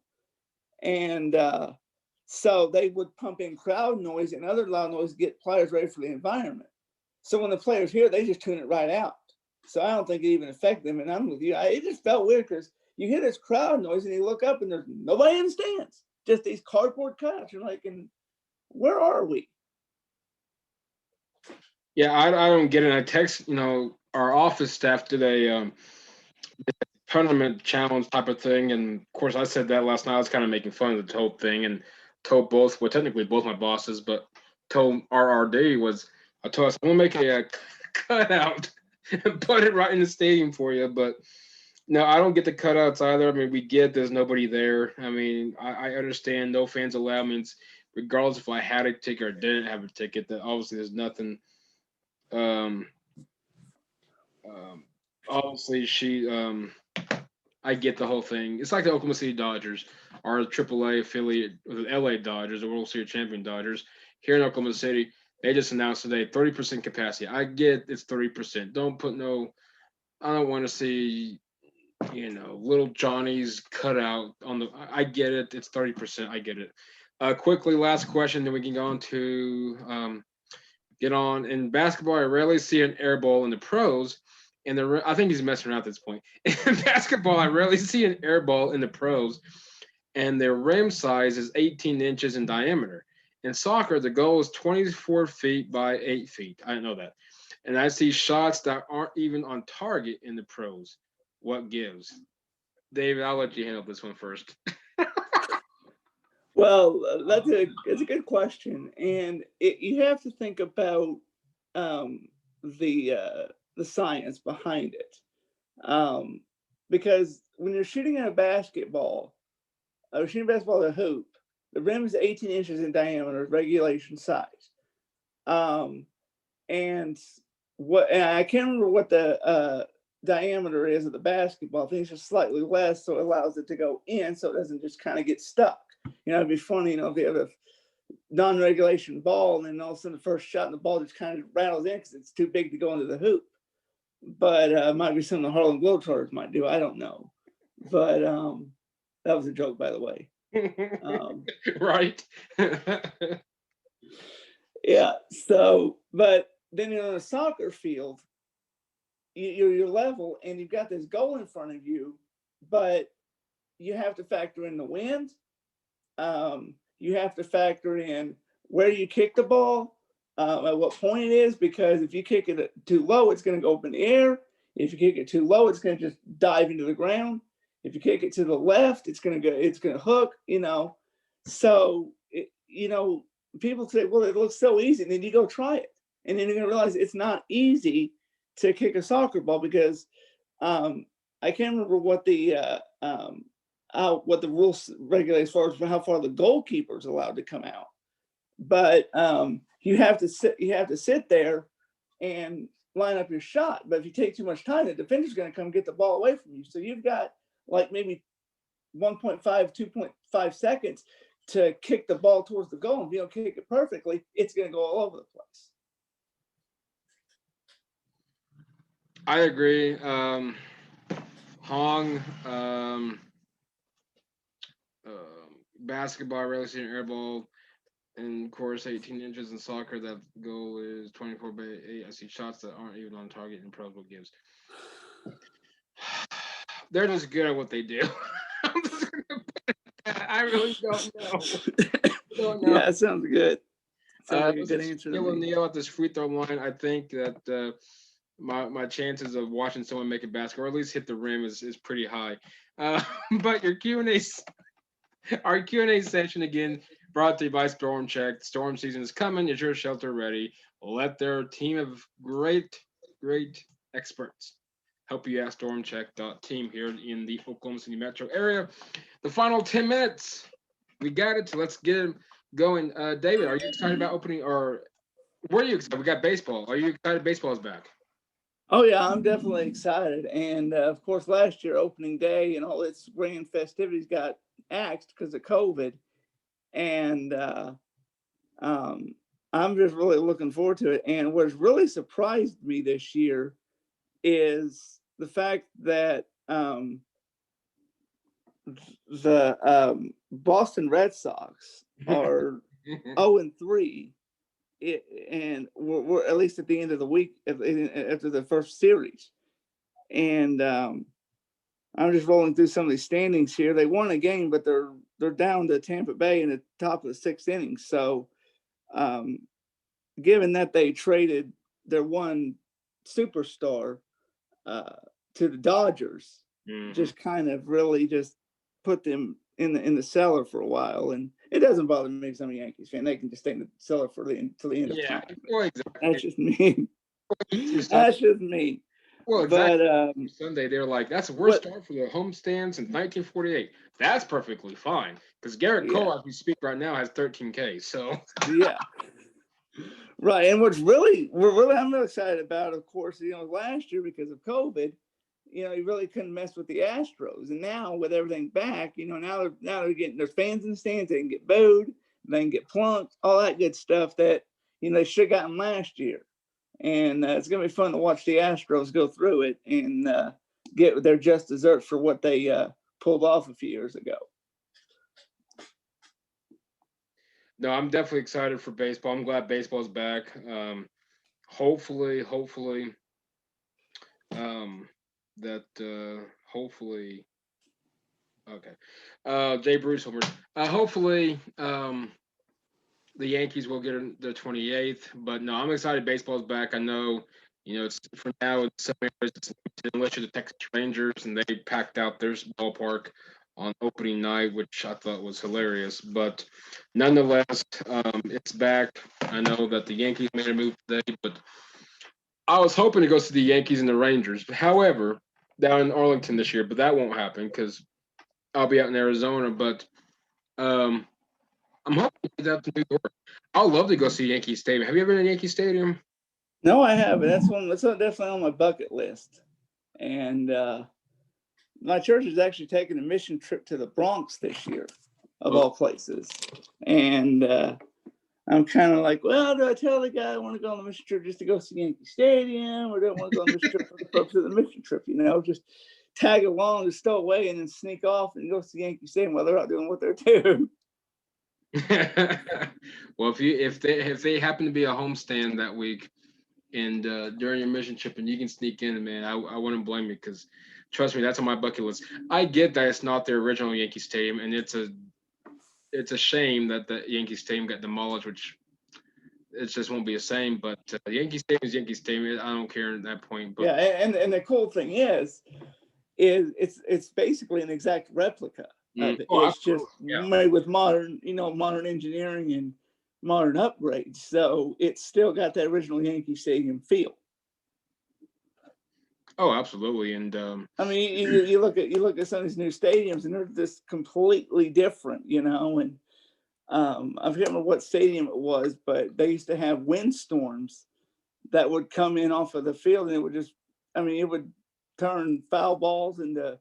And so they would pump in crowd noise and other loud noise to get players ready for the environment. So when the players hear it, they just tune it right out. So I don't think it even affected them. And I'm with you. It just felt weird because you hear this crowd noise and you look up and there's nobody in the stands. Just these cardboard cutouts. You're like, and where are we? Yeah, I don't get it. I text, our office staff did a tournament challenge type of thing, and of course I said that last night. I was kind of making fun of the whole thing and told technically both my bosses, but told RRD I told us I'm gonna make a cutout and put it right in the stadium for you, but no, I don't get the cutouts either. We get there's nobody there. I understand no fans allowed means regardless if I had a ticket or didn't have a ticket, that obviously there's nothing. Obviously I get the whole thing. It's like the Oklahoma City Dodgers, our AAA affiliate with the LA Dodgers, the World Series champion Dodgers. Here in Oklahoma City, they just announced today 30% capacity. I get it's 30%. Don't put I don't want to see little Johnny's cutout on the. I get it. It's 30%. I get it. Quickly, last question, then we can go on to get on. In basketball, I rarely see an air ball in the pros. And I think he's messing around at this point. In basketball, I rarely see an air ball in the pros, and their rim size is 18 inches in diameter. In soccer, the goal is 24 feet by 8 feet. I didn't know that. And I see shots that aren't even on target in the pros. What gives? David, I'll let you handle this one first. Well, it's a good question, and you have to think about um, the science behind it, um, because when you're shooting at a basketball, shooting a basketball at a hoop, the rim is 18 inches in diameter, regulation size, um, and and I can't remember what the diameter is of the basketball. I think it's just slightly less, so it allows it to go in, so it doesn't just kind of get stuck. It'd be funny, if you have a non-regulation ball, and then all of a sudden the first shot and the ball just kind of rattles in because it's too big to go into the hoop. But it might be something the Harlem Globetrotters might do. I don't know. But that was a joke, by the way. Right. Yeah. So, but then you're on a soccer field, you're level, and you've got this goal in front of you, but you have to factor in the wind. You have to factor in where you kick the ball, at what point it is, because if you kick it too low, it's going to go up in the air. If you kick it too low, it's going to just dive into the ground. If you kick it to the left, it's going to hook. So people say, well, it looks so easy, and then you go try it, and then you're going to realize it's not easy to kick a soccer ball, because I can't remember what the rules regulate as far as how far the goalkeeper is allowed to come out. But you have to sit there and line up your shot. But if you take too much time, the defender's going to come get the ball away from you. So you've got like maybe 1.5, 2.5 seconds to kick the ball towards the goal. And if you don't kick it perfectly, it's going to go all over the place. I agree. Hong, basketball, rarely see an air ball. And of course, 18 inches in soccer, that goal is 24 by 8. I see shots that aren't even on target in pros. What gives? They're just good at what they do. I really don't know. Yeah, that sounds good. Sounds like a good answer. Neil at this free throw line. I think that my chances of watching someone make a basket or at least hit the rim is pretty high. But our Q&A session again brought to you by Storm Check. Storm season is coming. Is your shelter ready? Let their team of great experts help you at stormcheck.team here in the Oklahoma City metro area. The final 10 minutes. We got it. So let's get it going. David, are you excited about opening, or were you excited? We got baseball. Are you excited baseball's back? Oh, yeah, I'm definitely excited. And, of course, last year, opening day and all its grand festivities got axed because of COVID. And I'm just really looking forward to it. And what's really surprised me this year is the fact that the Boston Red Sox are 0-3. And we're at least at the end of the week after the first series. And I'm just rolling through some of these standings here. They won a game, but they're down to Tampa Bay in the top of the sixth inning. So given that they traded their one superstar to the Dodgers, just kind of really just put them in the cellar for a while. And it doesn't bother me because I'm a Yankees fan. They can just stay in the cellar until the end of time. Well, exactly. That's just me. That's just me. Well, exactly. But Sunday, they're like, that's the worst start for the homestand since 1948. That's perfectly fine because Garrett Cole, as we speak right now, has 13K. So yeah, right. And I'm really excited about, of course, last year because of COVID, you really couldn't mess with the Astros, and now with everything back, now they're getting their fans in the stands. They can get booed, they can get plunked, all that good stuff that they should have gotten last year. And it's going to be fun to watch the Astros go through it and get their just desserts for what they pulled off a few years ago. No, I'm definitely excited for baseball. I'm glad baseball's back. Hopefully, that hopefully. Okay. Jay Bruce Homer. Hopefully, the Yankees will get the 28th. But no, I'm excited. Baseball's back. I know, it's for now. In some areas, it's limited unless you're the Texas Rangers, and they packed out their ballpark on opening night, which I thought was hilarious. But nonetheless, it's back. I know that the Yankees made a move today, but I was hoping to go see the Yankees and the Rangers. However, down in Arlington this year, but that won't happen because I'll be out in Arizona. But um, I'm hoping to get out to New York. I'd love to go see Yankee Stadium. Have you ever been to Yankee Stadium? No, I haven't. That's definitely on my bucket list. And my church is actually taking a mission trip to the Bronx this year, of Oh, all places. And I'm kind of like, well, do I tell the guy I want to go on the mission trip just to go see Yankee Stadium, or do I want to go on the mission trip for the purpose of the mission trip? Just tag along, just stow away, and then sneak off and go see Yankee Stadium while they're out doing what they're doing. well, if they happen to be a homestand that week and during your mission trip and you can sneak in, man, I wouldn't blame you because trust me, that's on my bucket list. I get that it's not the original Yankee Stadium, and it's a shame that the Yankee Stadium got demolished, which it just won't be the same. But Yankee Stadium is Yankee Stadium. I don't care at that point. But Yeah, and the cool thing is it's basically an exact replica of it. It's just absolutely, yeah. made with modern engineering and modern upgrades. So it's still got that original Yankee Stadium feel. Oh, absolutely. And I mean, you look at some of these new stadiums, and they're just completely different, And I forget what stadium it was, but they used to have windstorms that would come in off of the field, and it would turn foul balls into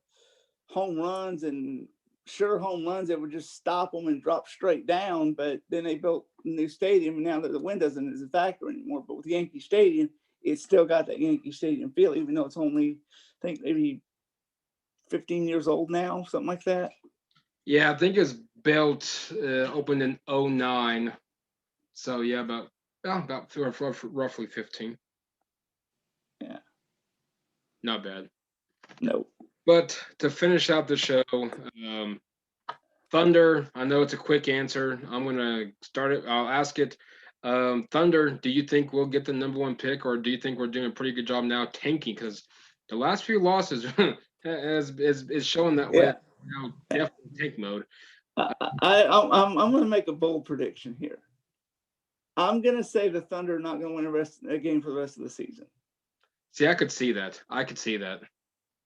home runs and sure home runs that would just stop them and drop straight down. But then they built a new stadium, and now that the wind doesn't is a factor anymore. But with Yankee Stadium, it's still got that Yankee Stadium feel, even though it's only, I think, maybe 15 years old now, something like that. yeah, I think it's built opened in '09. So yeah, about roughly 15. Yeah, Not bad. no. But to finish out the show, Thunder. I know it's a quick answer. I'm gonna start it. I'll ask it. Thunder. Do you think we'll get the number one pick, or do you think we're doing a pretty good job now tanking? Because the last few losses is showing that way. Yeah. Now definitely tank mode. I'm going to make a bold prediction here. I'm going to say the Thunder are not going to win a game for the rest of the season. See, I could see that. I could see that.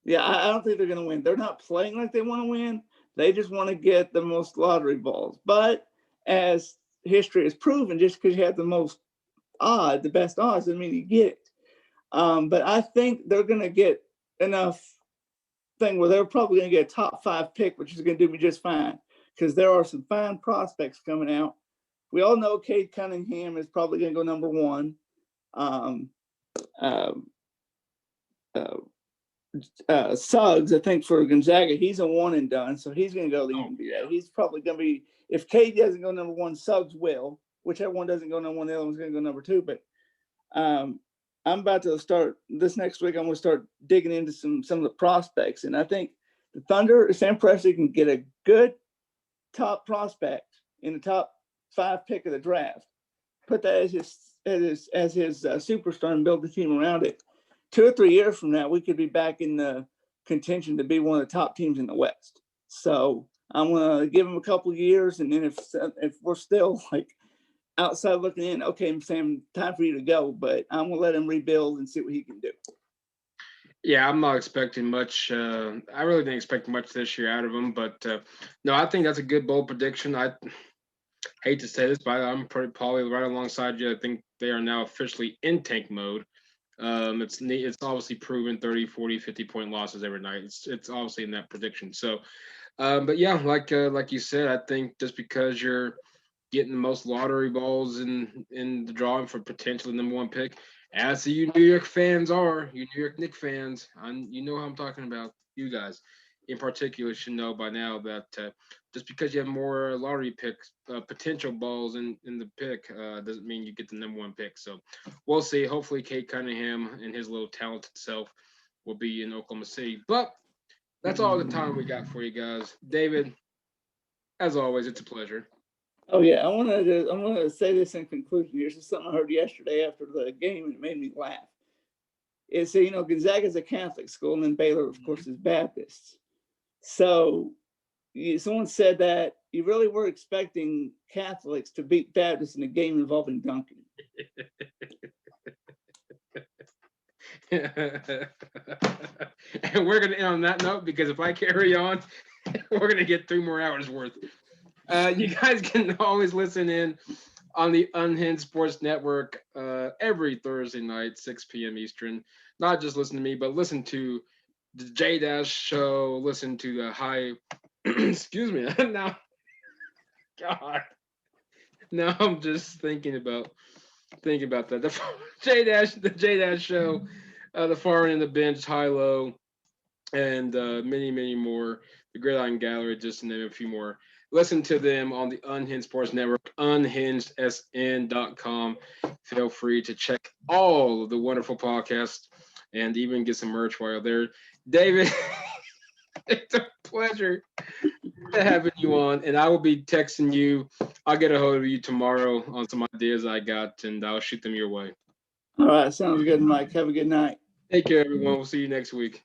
Yeah, I don't think they're going to win. They're not playing like they want to win. They just want to get the most lottery balls. But as history has proven, just because you have the best odds, doesn't mean you get it. But I think they're going to get enough thing where they're probably going to get a top 5 pick, which is going to do me just fine because there are some fine prospects coming out. We all know Cade Cunningham is probably going to go number 1. Uh, Suggs, I think for Gonzaga, he's a one and done, so he's going to go to the NBA. He's probably going to be, if Cade doesn't go number 1, Suggs will. Whichever one doesn't go number 1, the other one's going to go number 2. But I'm about to start this next week. I'm going to start digging into some of the prospects, and I think the Thunder, Sam Presti can get a good top prospect in the top 5 pick of the draft. Put that as his superstar and build the team around it. 2 or 3 years from now, we could be back in the contention to be one of the top teams in the West. So I'm going to give him a couple of years, and then if we're still like outside looking in, okay, Sam, time for you to go. But I'm going to let him rebuild and see what he can do. Yeah, I'm not expecting much. I really didn't expect much this year out of him, but no, I think that's a good bold prediction. I hate to say this, but I'm probably right alongside you. I think they are now officially in tank mode. It's obviously proven 30, 40, 50 point losses every night. It's obviously in that prediction. So, but yeah, like you said, I think just because you're getting the most lottery balls in the drawing for potentially number one pick, as you New York fans are, you New York Knicks fans, you know how I'm talking about. You guys, in particular, should know by now that just because you have more lottery picks, potential balls in the pick, doesn't mean you get the number one pick. So we'll see. Hopefully, Kate Cunningham and his little talented self will be in Oklahoma City. But that's all the time we got for you guys. David, as always, it's a pleasure. Oh yeah, I want to say this in conclusion. Here's just something I heard yesterday after the game, and it made me laugh. It's Gonzaga is a Catholic school, and then Baylor, of course, is Baptist. So someone said that you really were expecting Catholics to beat Baptists in a game involving dunking. And we're going to end on that note, because if I carry on, we're going to get 3 more hours worth. You guys can always listen in on the Unhinged Sports Network every Thursday night, 6 p.m. Eastern. Not just listen to me, but listen to the J Show, listen to the High. Excuse me. Now, God. Now I'm just thinking about that. The J Show, the Far End of the Bench, High Low, and many more. The Gridiron Gallery, just to name a few more. Listen to them on the Unhinged Sports Network, unhingedsn.com. Feel free to check all of the wonderful podcasts and even get some merch while you're there. David, it's a pleasure having you on, and I will be texting you. I'll get a hold of you tomorrow on some ideas I got, and I'll shoot them your way. All right, sounds good, Mike. Have a good night. Take care, everyone. We'll see you next week.